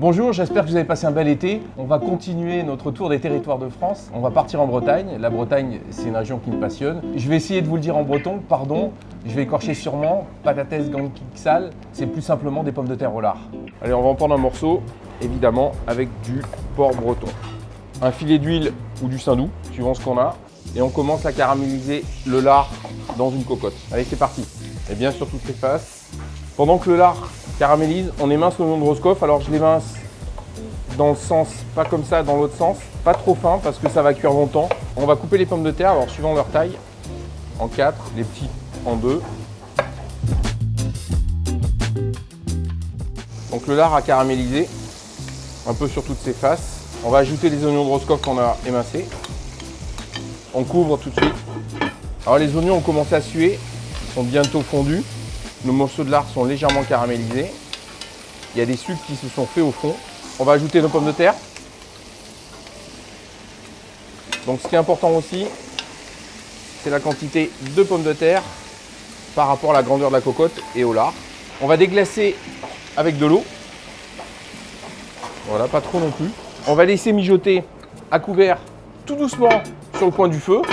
Bonjour, j'espère que vous avez passé un bel été. On va continuer notre tour des territoires de France. On va partir en Bretagne. La Bretagne, c'est une région qui me passionne. Je vais essayer de vous le dire en breton, pardon. Je vais écorcher sûrement. Patates gankiksal, c'est plus simplement des pommes de terre au lard. Allez, on va en prendre un morceau, évidemment, avec du porc breton. Un filet d'huile ou du saindoux, suivant ce qu'on a. Et on commence à caraméliser le lard dans une cocotte. Allez, c'est parti. Et bien sur toutes les faces. Pendant que le lard caramélise, on émince l'oignon de Roscoff. Alors je l'émince dans le sens, pas comme ça, dans l'autre sens. Pas trop fin parce que ça va cuire longtemps. On va couper les pommes de terre, alors suivant leur taille, en 4, les petits en 2. Donc le lard a caramélisé, un peu sur toutes ses faces. On va ajouter les oignons de Roscoff qu'on a émincés. On couvre tout de suite. Alors les oignons ont commencé à suer, ils sont bientôt fondus. Nos morceaux de lard sont légèrement caramélisés. Il y a des sucres qui se sont faits au fond. On va ajouter nos pommes de terre. Donc ce qui est important aussi, c'est la quantité de pommes de terre par rapport à la grandeur de la cocotte et au lard. On va déglacer avec de l'eau. Voilà, pas trop non plus. On va laisser mijoter à couvert tout doucement sur le coin du feu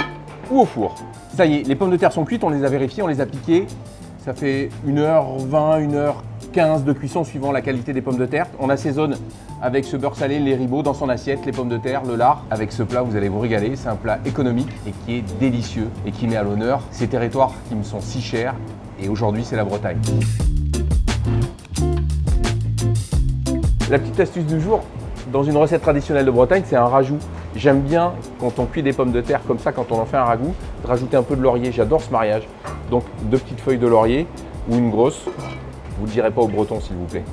ou au four. Ça y est, les pommes de terre sont cuites, on les a vérifiées, on les a piquées. Ça fait 1h20, 1h15 de cuisson suivant la qualité des pommes de terre. On assaisonne avec ce beurre salé, les ribauds dans son assiette, les pommes de terre, le lard. Avec ce plat, vous allez vous régaler. C'est un plat économique et qui est délicieux et qui met à l'honneur ces territoires qui me sont si chers. Et aujourd'hui, c'est la Bretagne. La petite astuce du jour, dans une recette traditionnelle de Bretagne, c'est un rajout. J'aime bien, quand on cuit des pommes de terre comme ça, quand on en fait un ragoût, de rajouter un peu de laurier. J'adore ce mariage. Donc 2 petites feuilles de laurier ou une grosse. Vous ne le direz pas aux Bretons, s'il vous plaît.